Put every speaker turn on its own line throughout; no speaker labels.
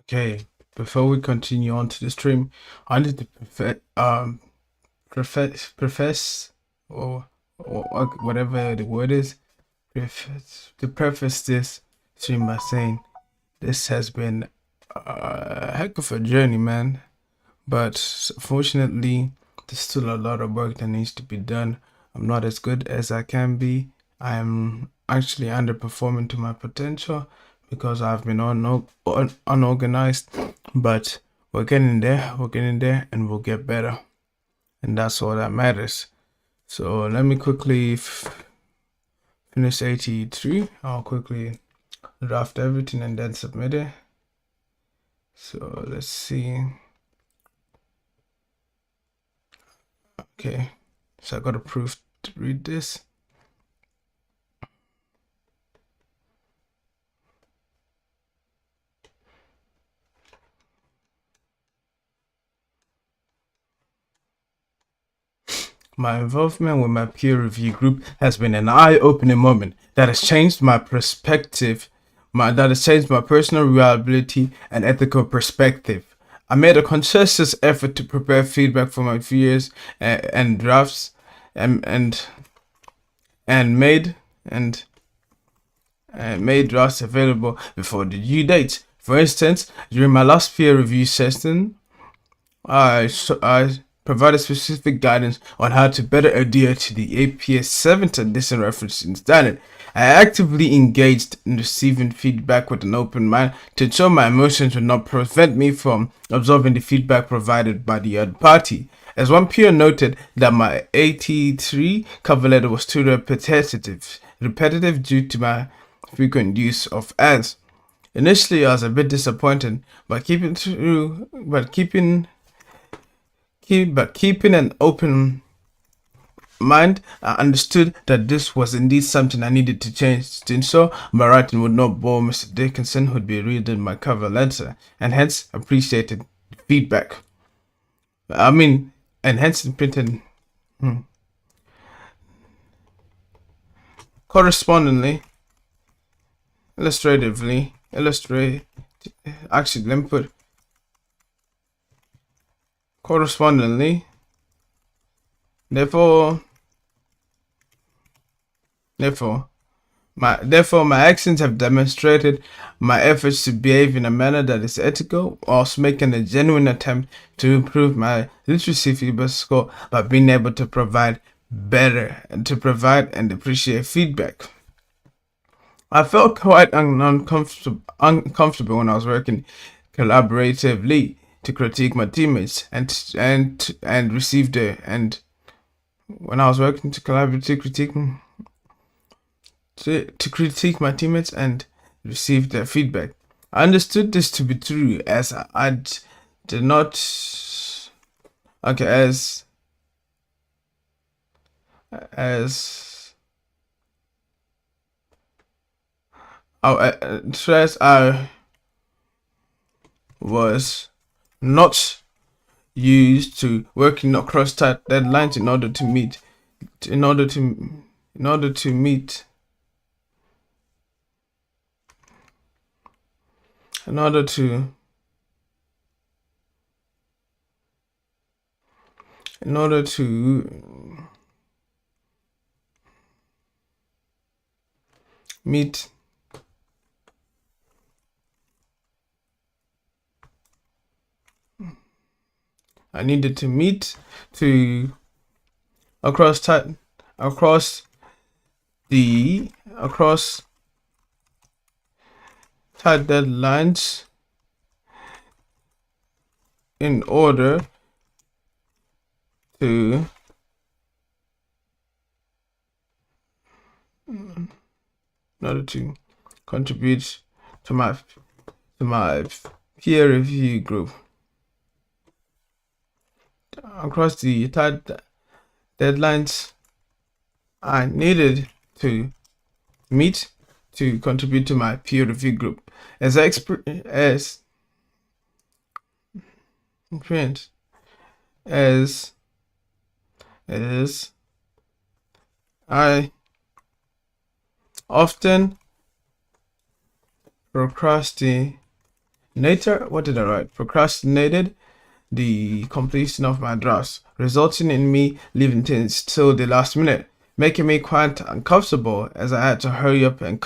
Okay, before we continue on to the stream, I need to profess or whatever the word is, preface this stream by saying this has been a heck of a journey, man. But fortunately, there's still a lot of work that needs to be done. I'm not as good as I can be. I am actually underperforming to my potential because I've been unorganized. But we're getting there. We're getting there, and we'll get better. And that's all that matters. So let me quickly finish 83. I'll quickly draft everything and then submit it. So let's see. Okay, so I got a proof to read this. My involvement with my peer review group has been an eye-opening moment that has changed my perspective, that has changed my personal reliability and ethical perspective. I made a conscientious effort to prepare feedback for my peers and drafts and made drafts available before the due date. For instance, during my last peer review session, I provided specific guidance on how to better adhere to the APS 7th edition referencing standard. I actively engaged in receiving feedback with an open mind to ensure my emotions would not prevent me from absorbing the feedback provided by the other party. As one peer noted that my 83 cover letter was too repetitive due to my frequent use of ands. Initially, I was a bit disappointed, but keeping an open mind, I understood that this was indeed something I needed to change to ensure my writing would not bore Mr. Dickinson, who'd be reading my cover letter, and hence appreciated feedback. And hence printed. Correspondingly, actually, let me put correspondingly. Therefore, my actions have demonstrated my efforts to behave in a manner that is ethical, whilst making a genuine attempt to improve my literacy feedback score by being able to provide and appreciate feedback. I felt quite uncomfortable when I was working collaboratively to critique my teammates and receive the and when I was working to collaboratively critique my teammates and receive their feedback. I understood this to be true as I did not as stress I was not used to working across tight deadlines in order to meet in order to meet I needed to meet to across tight deadlines in order to contribute to my peer review group. Across the tight deadlines I needed to meet to contribute to my peer review group. As I often procrastinated Later, what did I write? Procrastinated the completion of my drafts, resulting in me leaving things till the last minute, making me quite uncomfortable as I had to hurry up and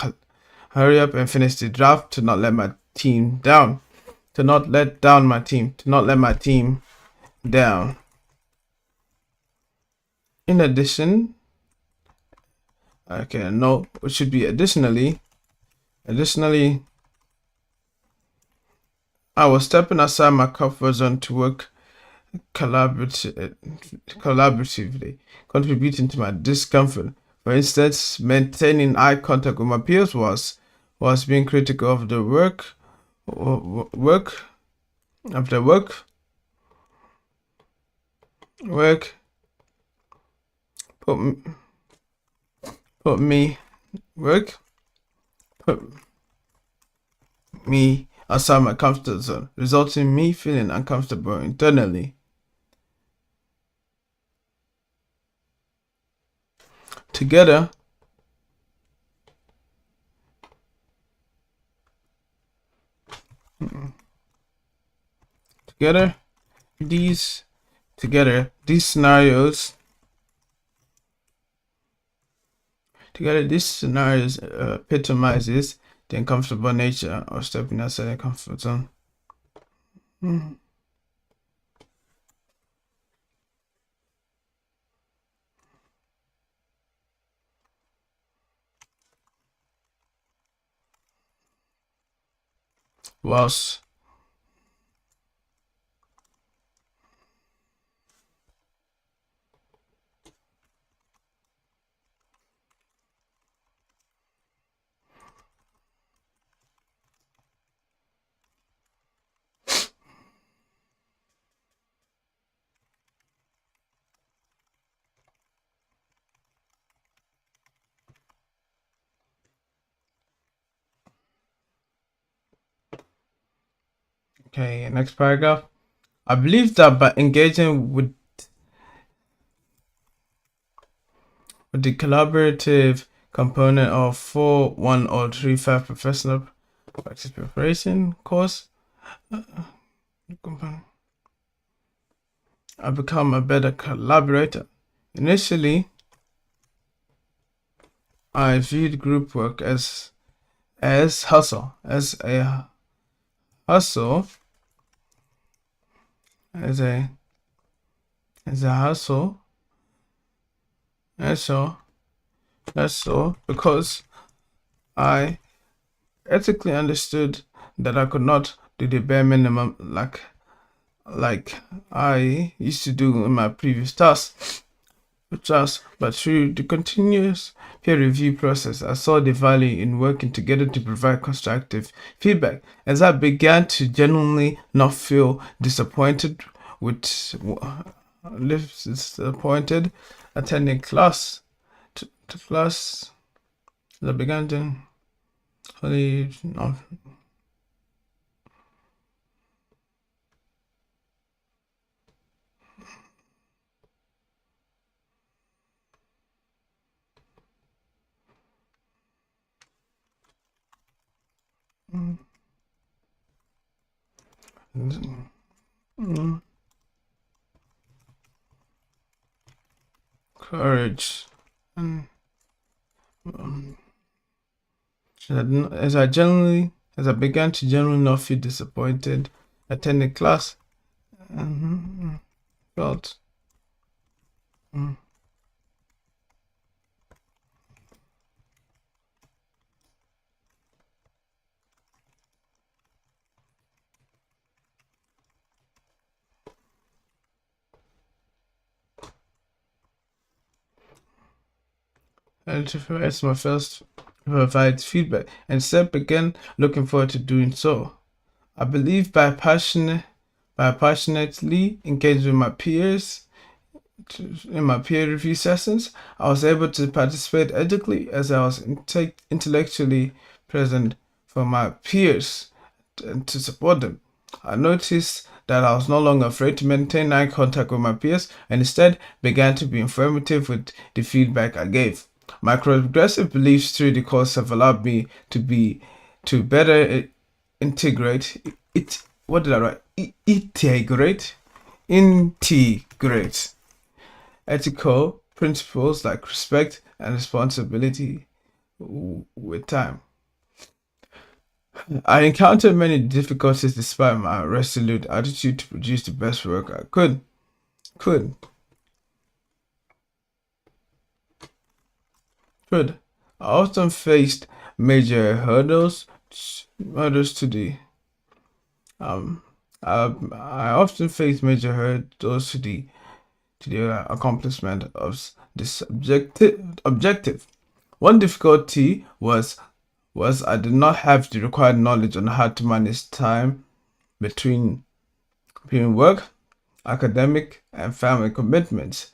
finish the draft to not let my team down, to not let down my team, to not let my team down. In addition, okay, no, it should be additionally, I was stepping outside my comfort zone to work collaboratively, contributing to my discomfort. For instance, maintaining eye contact with my peers was being critical of the work of the work put m- put me work put me outside my comfort zone, resulting in me feeling uncomfortable internally. Together, together, these these scenarios epitomizes the uncomfortable nature of stepping outside the comfort zone. Whilst okay, next paragraph. I believe that by engaging with the collaborative component of 4, 1, or 3, 5 professional practice preparation course, I become a better collaborator. Initially, I viewed group work as hustle, as a hustle, as a hustle, that's so because I ethically understood that I could not do the bare minimum like I used to do in my previous tasks. But through the continuous peer review process, I saw the value in working together to provide constructive feedback. As I began to genuinely not feel disappointed attending class to class, I began to really not. Courage. And as I began to genuinely not feel disappointed attending class, felt and to my first provide feedback and step began looking forward to doing so. I believe by passionately engaging with my peers in my peer review sessions, I was able to participate ethically as I was intellectually present for my peers and to support them. I noticed that I was no longer afraid to maintain eye contact with my peers and instead began to be informative with the feedback I gave. My progressive beliefs through the course have allowed me to better integrate what did I write? Integrate ethical principles like respect and responsibility with time. I encountered many difficulties despite my resolute attitude to produce the best work I could. I often faced major hurdles to the um I often faced major hurdles to the accomplishment of this objective. One difficulty was I did not have the required knowledge on how to manage time between work, academic, and family commitments.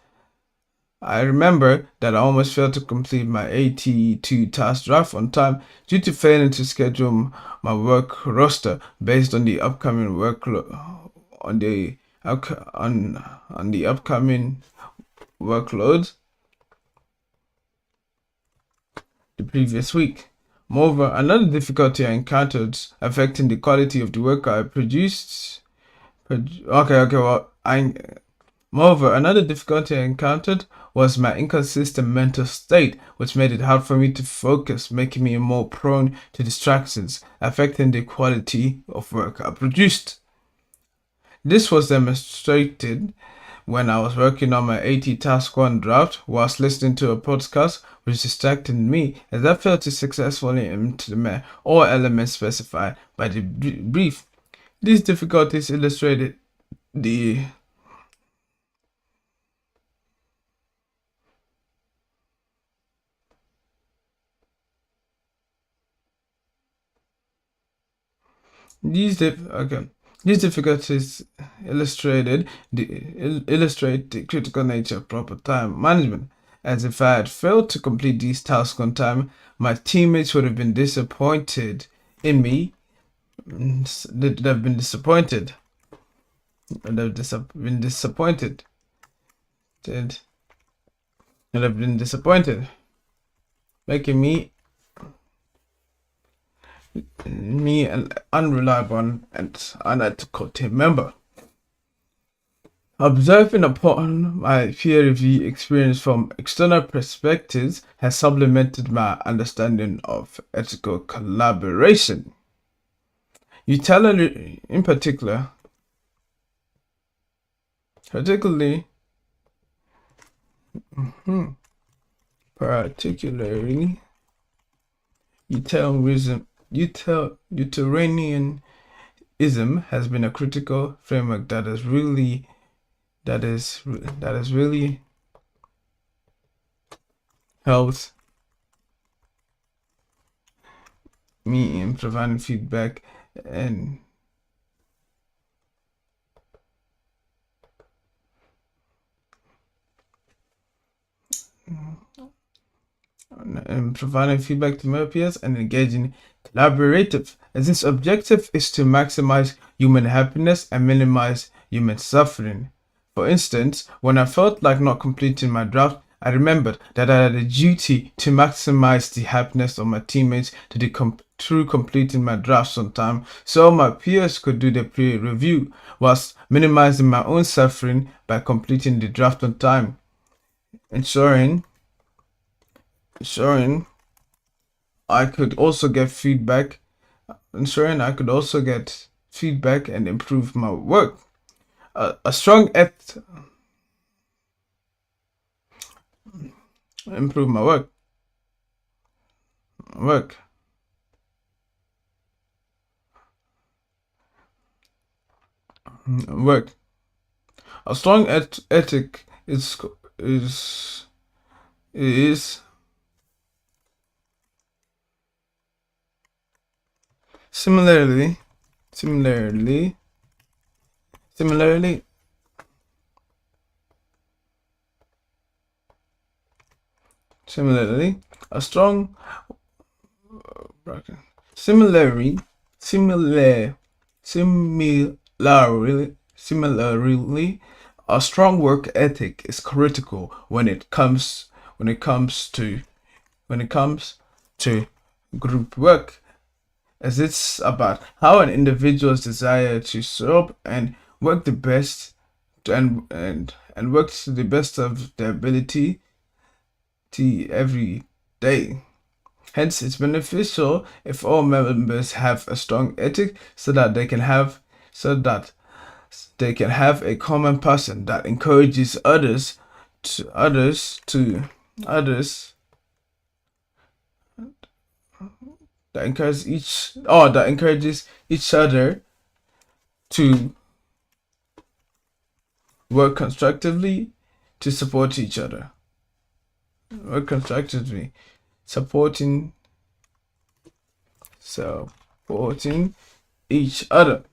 I remember that I almost failed to complete my AT2 task draft on time due to failing to schedule my work roster based on the upcoming workload on the upcoming workloads the previous week. Moreover, another difficulty I encountered affecting the quality of the work I produced. Moreover, another difficulty I encountered was my inconsistent mental state, which made it hard for me to focus, making me more prone to distractions, affecting the quality of work I produced. This was demonstrated when I was working on my AT Task 1 draft whilst listening to a podcast which distracted me as I failed to successfully implement all elements specified by the brief. These difficulties illustrated the These difficulties illustrate the critical nature of proper time management. As if I had failed to complete these tasks on time, my teammates would have been disappointed in me. They'd have been disappointed. They'd have been disappointed. They'd have been disappointed, making me an unreliable and unethical team member. Observing upon my peer review experience from external perspectives has supplemented my understanding of ethical collaboration. Utility, in particularly, utilitarianism has been a critical framework that has really helped me in providing feedback and providing feedback to my peers and engaging collaborative, as its objective is to maximize human happiness and minimize human suffering. For instance, when I felt like not completing my draft, I remembered that I had a duty to maximize the happiness of my teammates through completing my drafts on time so my peers could do the peer review, whilst minimizing my own suffering by completing the draft on time, ensuring I could also get feedback, and improve my work. A strong improve my work. A strong ethic is similarly, a strong similarly, a strong work ethic is critical when it comes to group work. as it's about how an individual's desire to serve and work the best and work to the best of their ability to every day. Hence, it's beneficial if all members have a strong ethic so that they can have a common person that encourages others that encourages each other to work constructively to support each other. Work constructively, supporting supporting each other.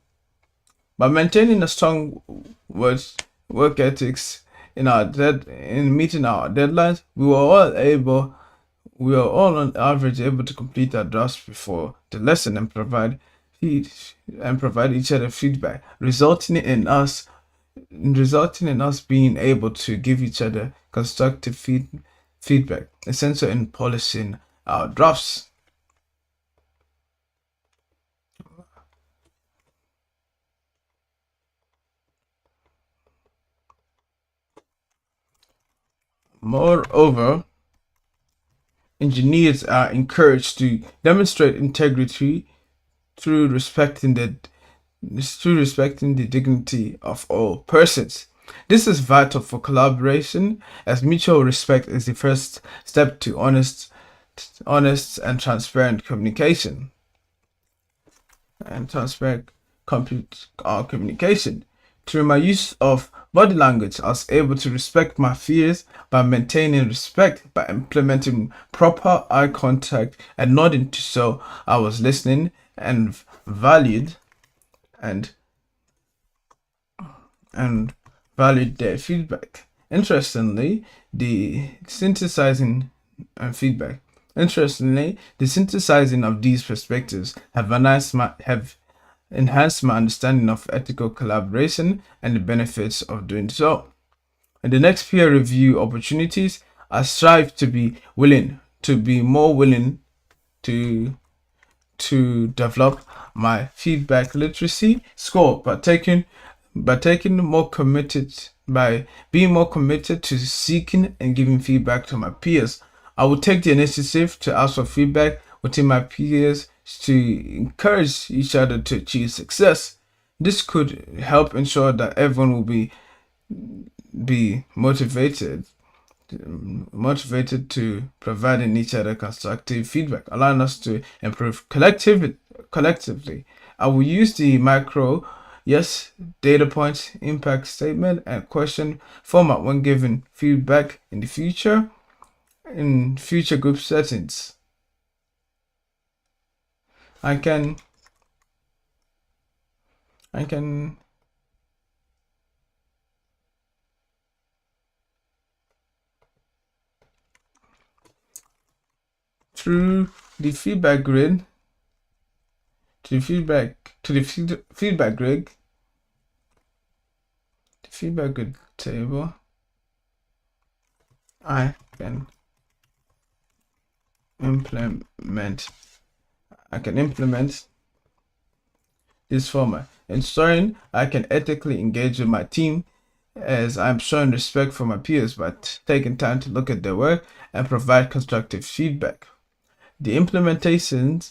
By maintaining a strong work ethics in meeting our deadlines, we were all on average able to complete our drafts before the lesson and provide each other feedback, resulting in us being able to give each other constructive feedback, essential in polishing our drafts. Moreover, engineers are encouraged to demonstrate integrity through respecting the dignity of all persons. This is vital for collaboration, as mutual respect is the first step to honest and transparent communication. Communication. Through my use of body language, I was able to respect my fears by maintaining respect, by implementing proper eye contact and nodding to show I was listening and valued and and valued their feedback. Interestingly, the synthesizing and feedback. Interestingly, the synthesizing of these perspectives have enhanced my understanding of ethical collaboration and the benefits of doing so. In the next peer review opportunities, I strive to be more willing to develop my feedback literacy score by being more committed to seeking and giving feedback to my peers. I will take the initiative to ask for feedback within my peers to encourage each other to achieve success. This could help ensure that everyone will be motivated to providing each other constructive feedback, allowing us to improve collectively. I will use the micro yes data points impact statement and question format when giving feedback in future group settings. I can I can through the feedback grid to the feedback grid table. I can implement this format, ensuring I can ethically engage with my team as I'm showing respect for my peers by taking time to look at their work and provide constructive feedback. The implementation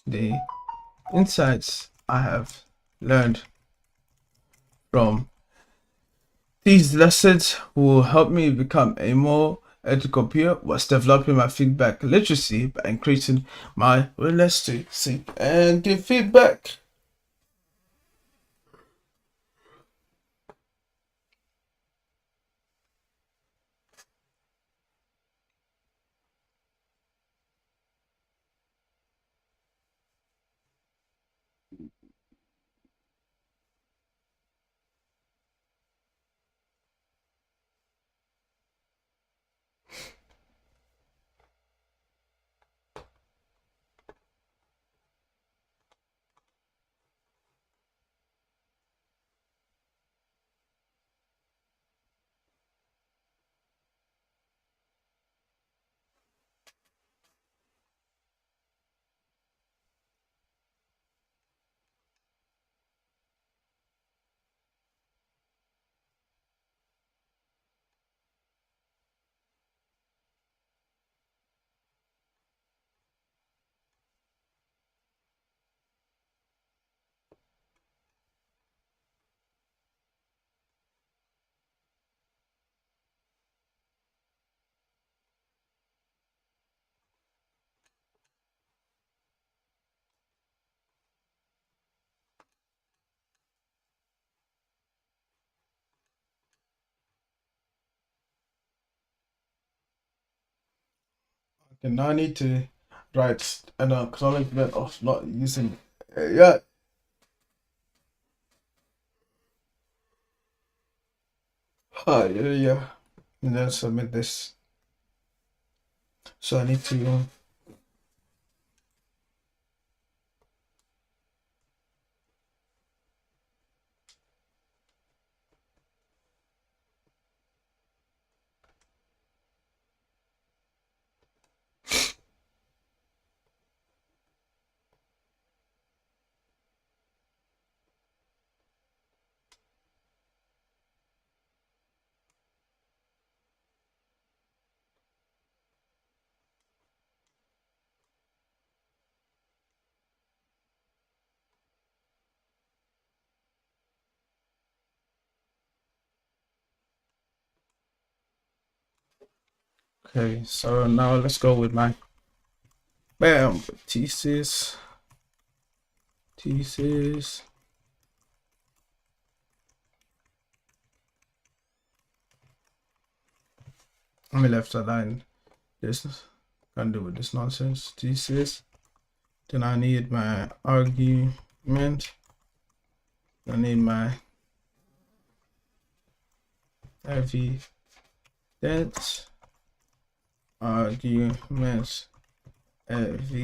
the insights I have learned from these lessons will help me become a more ethical peer whilst developing my feedback literacy by increasing my willingness to seek and give feedback. Then now I need to write an acknowledgement of not using AI. Yeah. And then submit this. So I need to okay, so now let's go with my bam thesis. Let me left align this. Can't do with this nonsense. Thesis. Then I need my argument. I need my evidence arguments evidence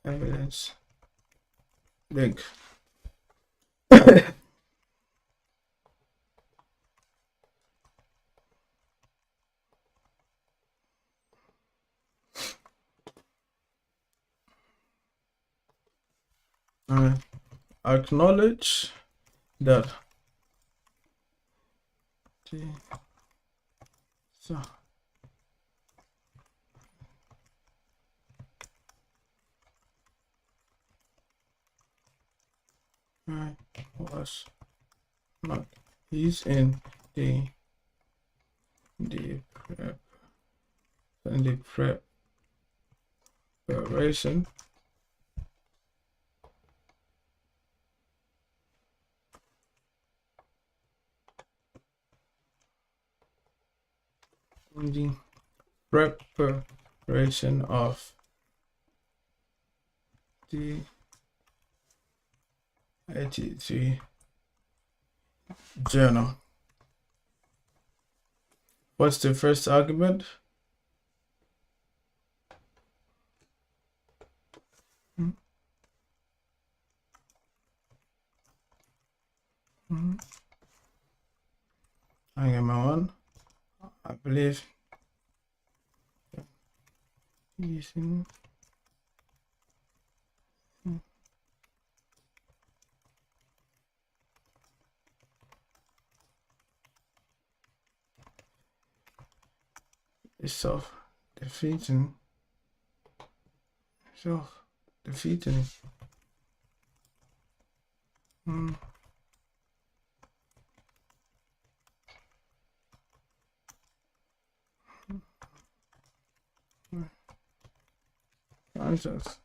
evidence link. Acknowledge that so I was not he's in the prep in the preparation in the preparation of the ITT journal. What's the first argument? I am on. I believe using is self-defeating. Nonsense.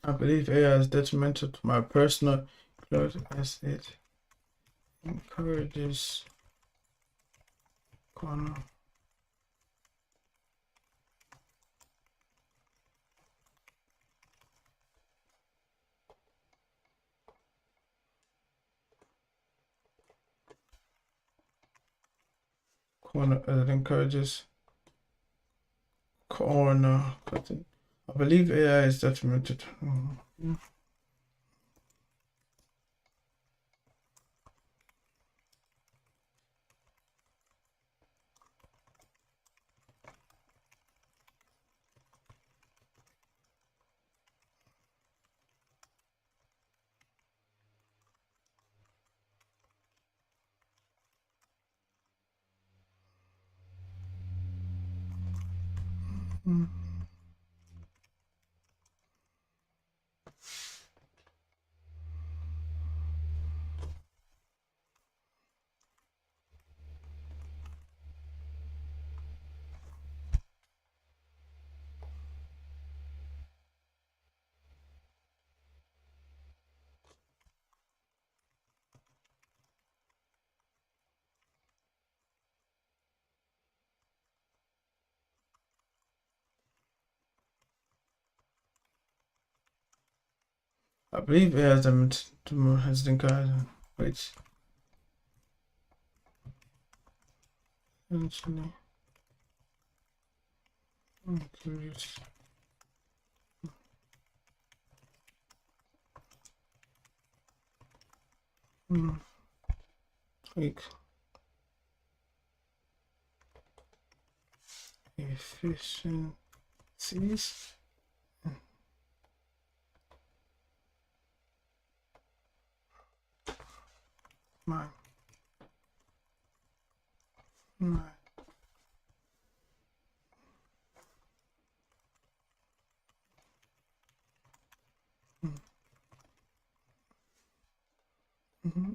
I believe AI is detrimental to my personal growth as it encourages corner it encourages corner cutting. I believe AI is detrimental to Mm. I believe it has them has the guys which actually I'm curious. Mm. Like efficiencies. My my. Mm-hmm.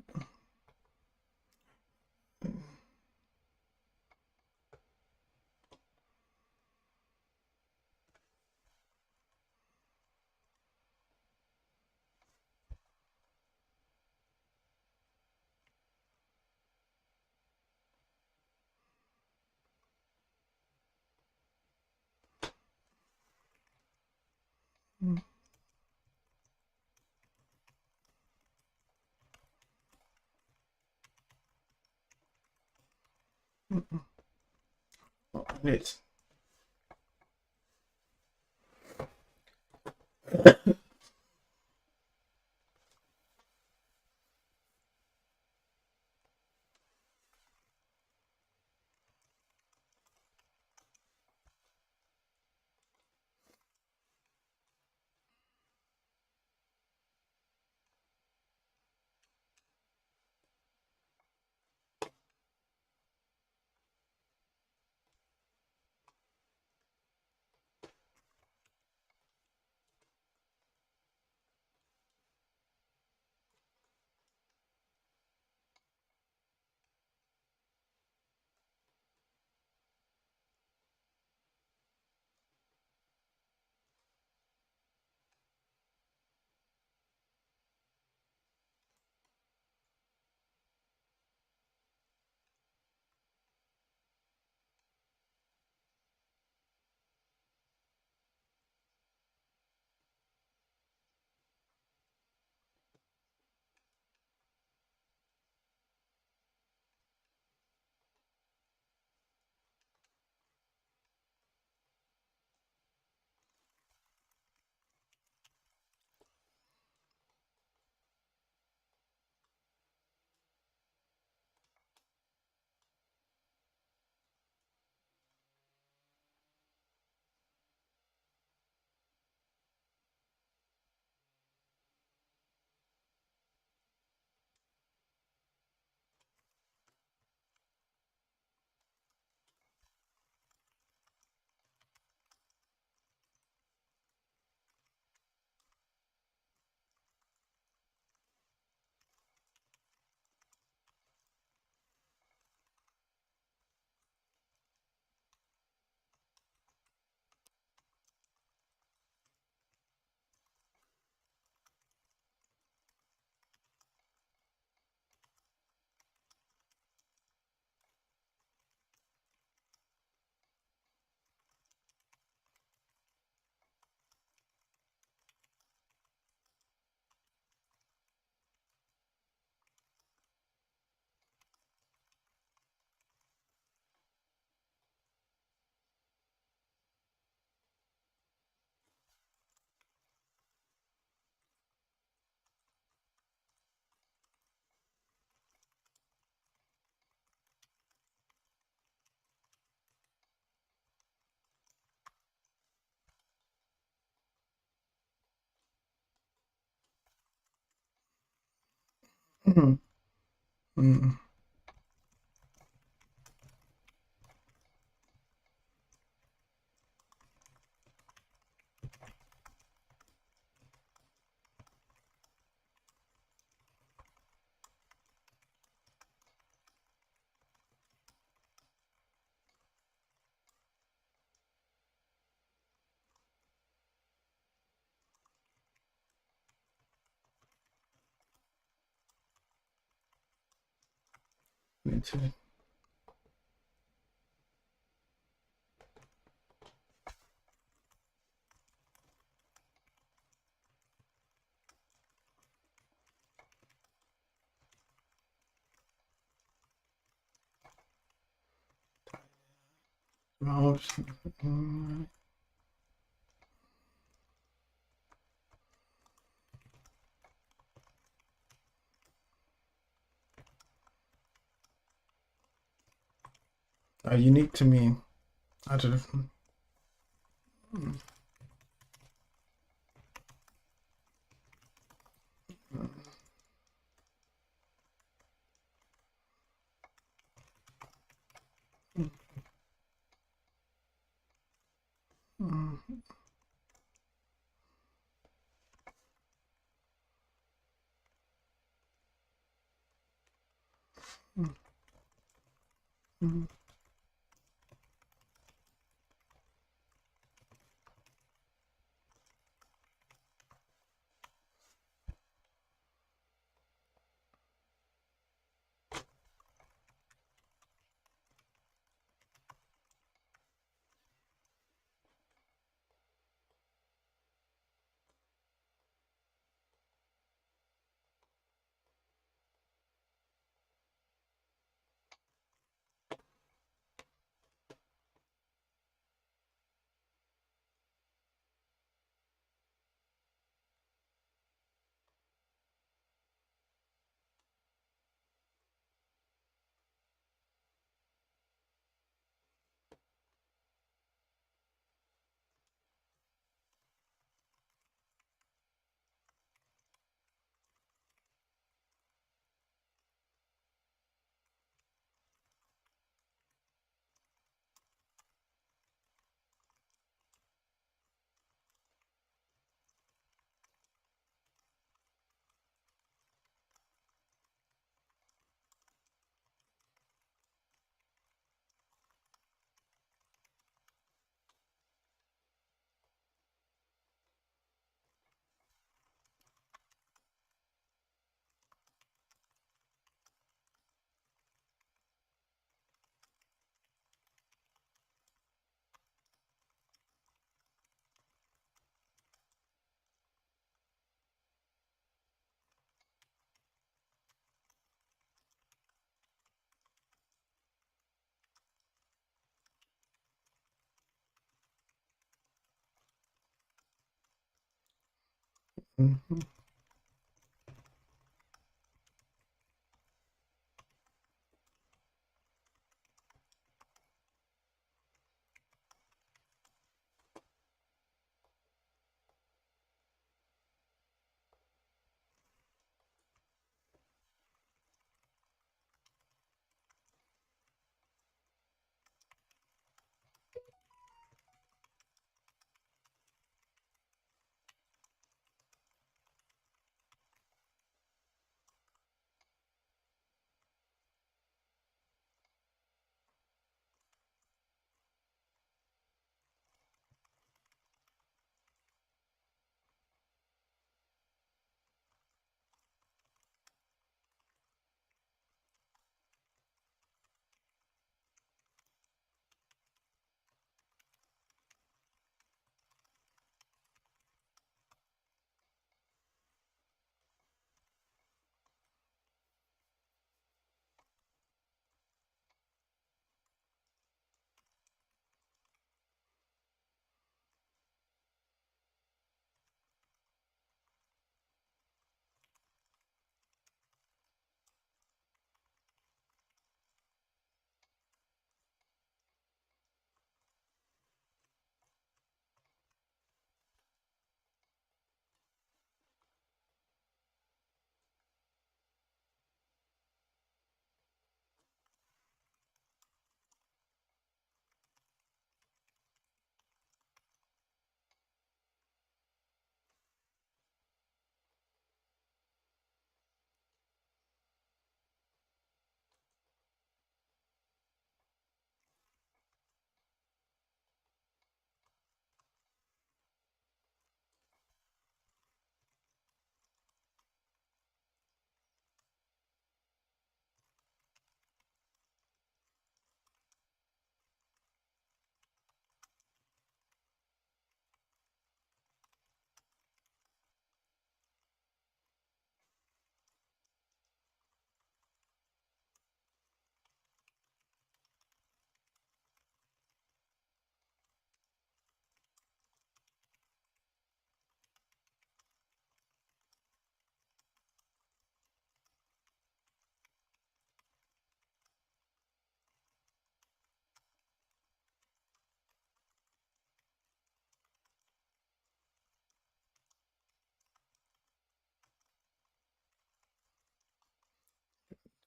Mm-hmm. Oh, it. Mm-hmm. Mm-hmm. me too. Are unique to me. I don't. Mhm.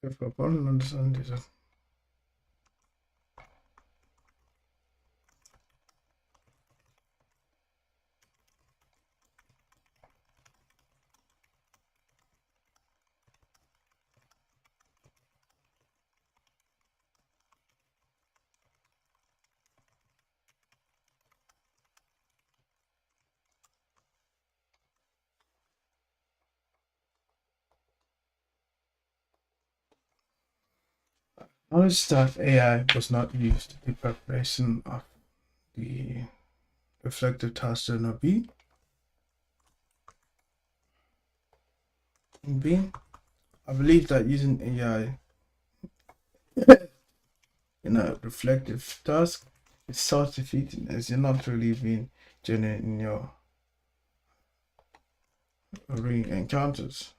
If I don't understand this. Knowledge that AI was not used in the preparation of the reflective task journal B. B. I believe that using AI in a reflective task is self-defeating as you're not really being genuine in your encounters.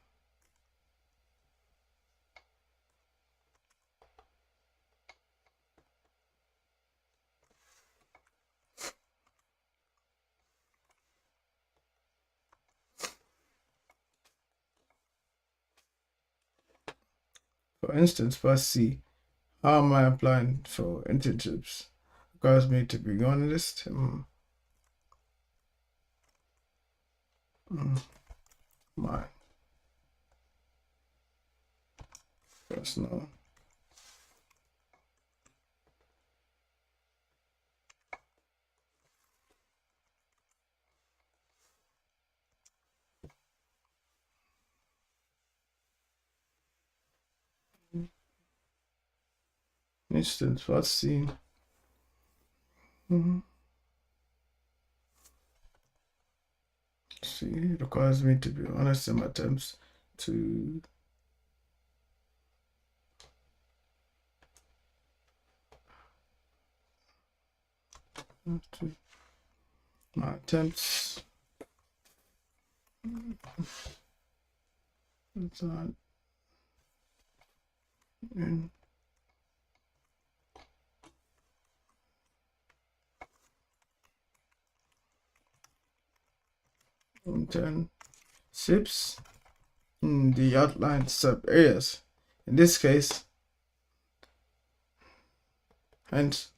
For instance, first C, how am I applying for internships? Requires me to be honest. My personal instance, first C. See, it requires me to be honest in my attempts to my attempts in internships in the outlined sub areas. In this case, hence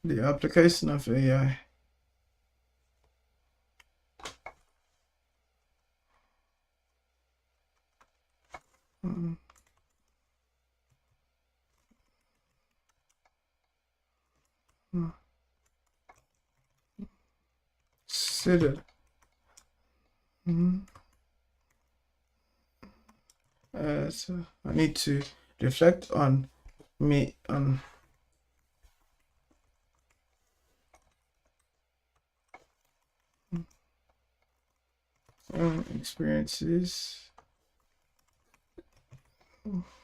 the application of AI considered as I need to reflect on me on experiences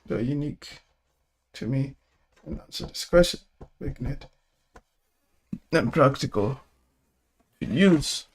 that are unique to me and answer this question, making it and practical to use.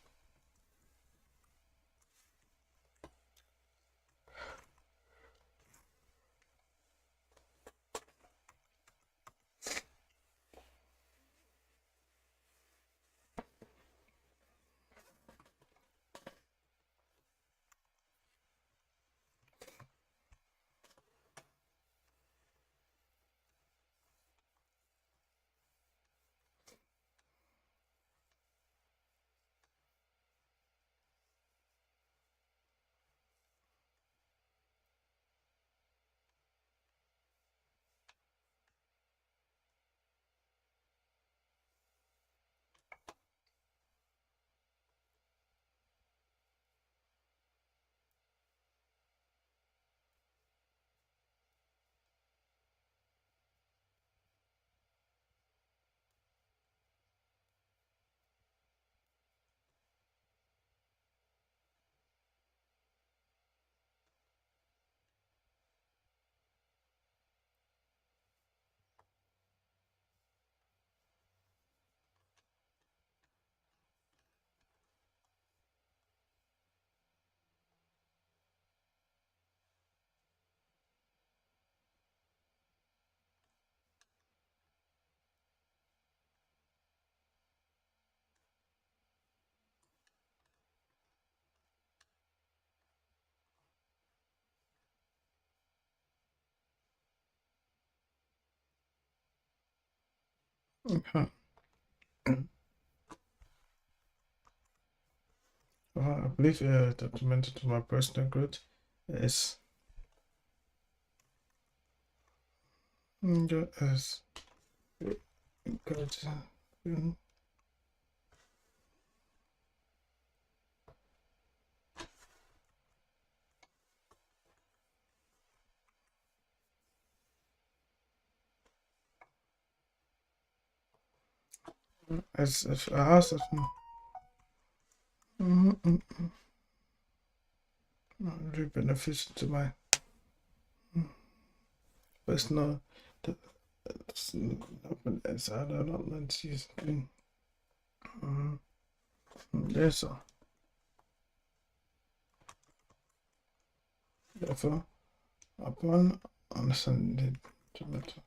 Okay. I believe documented to my personal growth is as good. As if I asked if very beneficial to my personal happiness. I don't know. Let's use there's a therefore upon understanding tomato.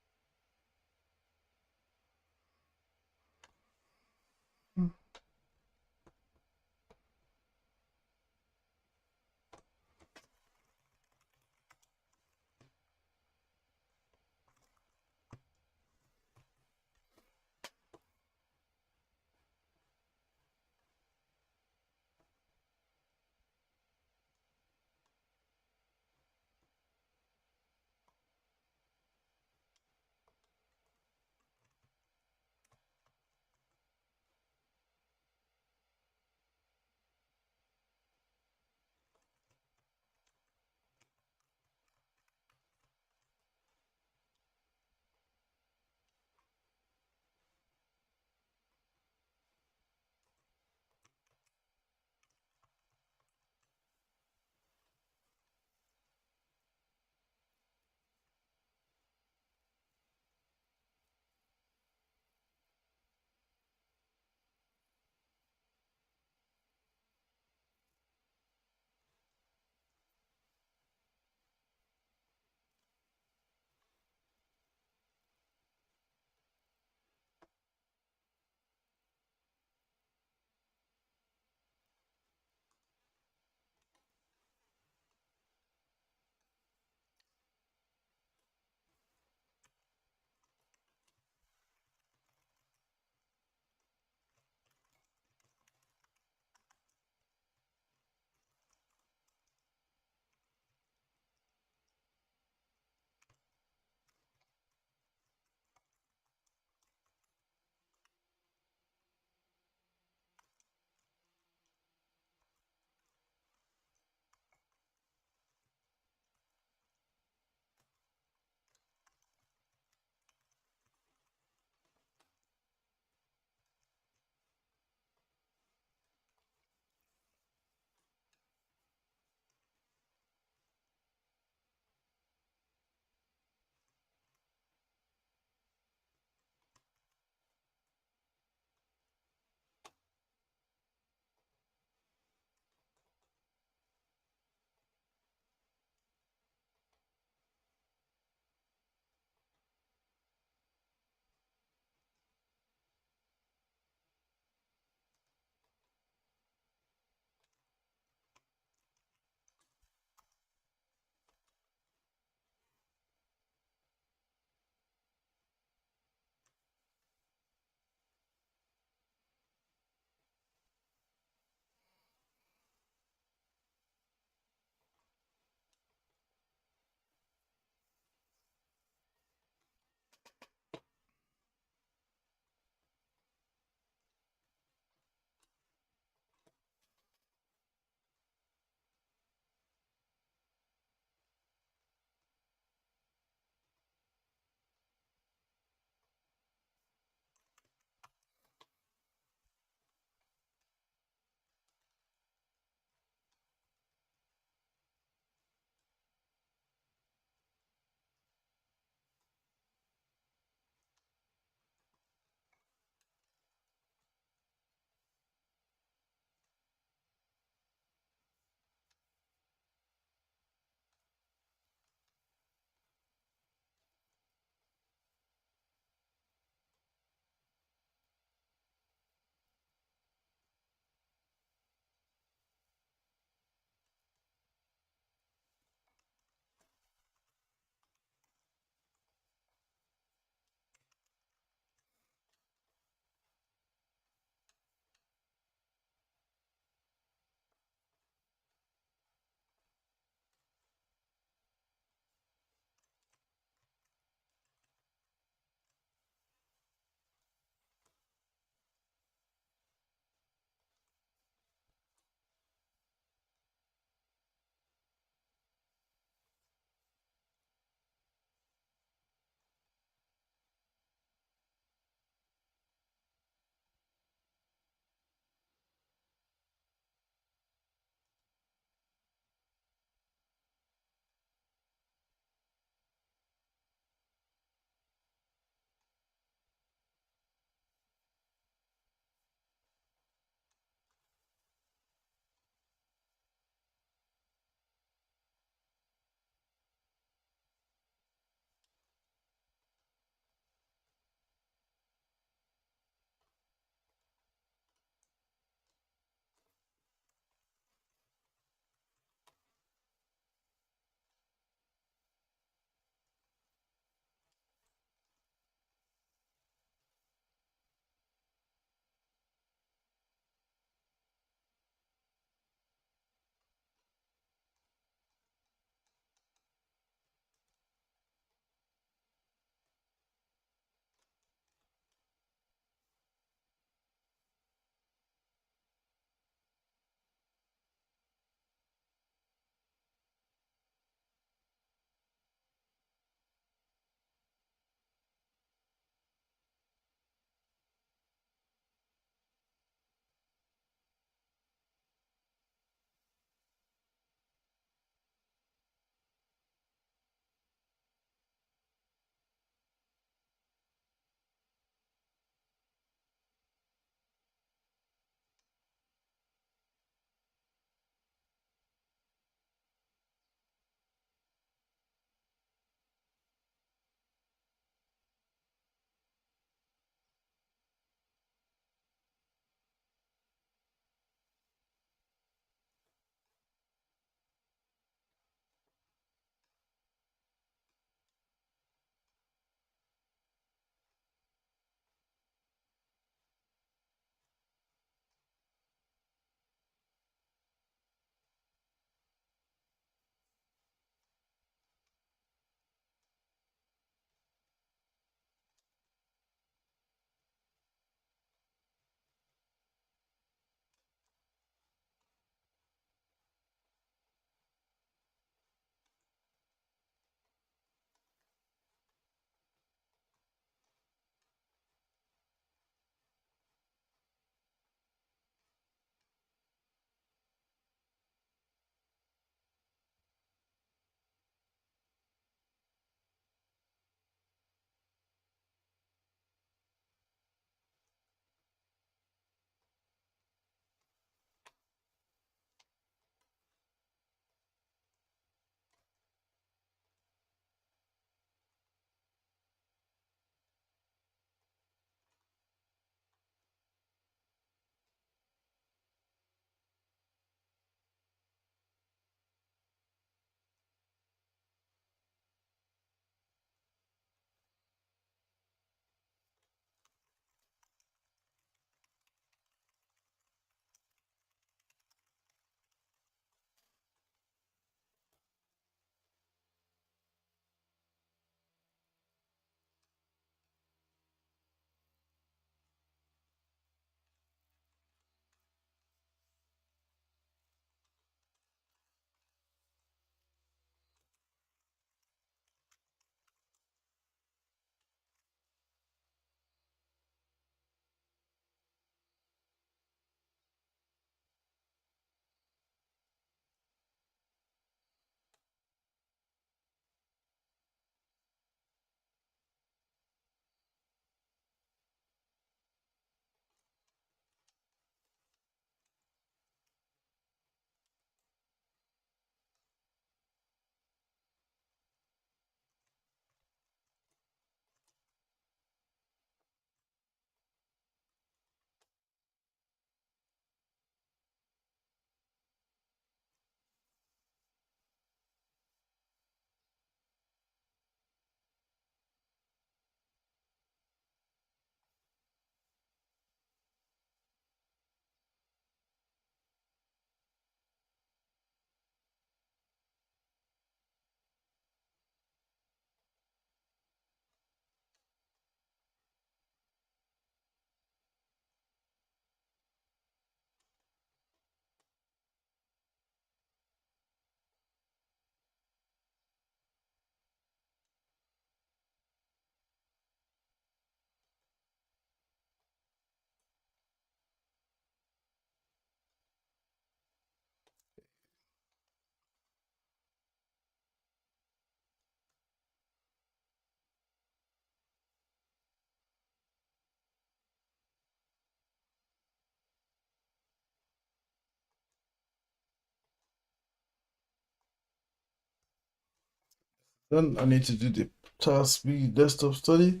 Then I need to do the task B desktop study.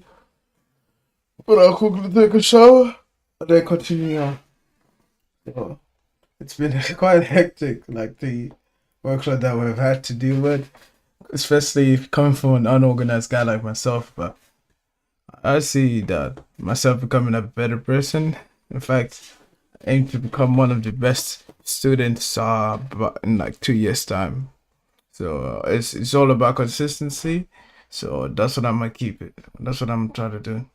But I'll quickly take a shower and then continue on. So it's been quite hectic, like the workload that we've had to deal with, especially coming from an unorganized guy like myself. But I see that myself becoming a better person. In fact, I aim to become one of the best students in like 2 years time. So it's all about consistency. So that's what I'm gonna keep it. That's what I'm trying to do.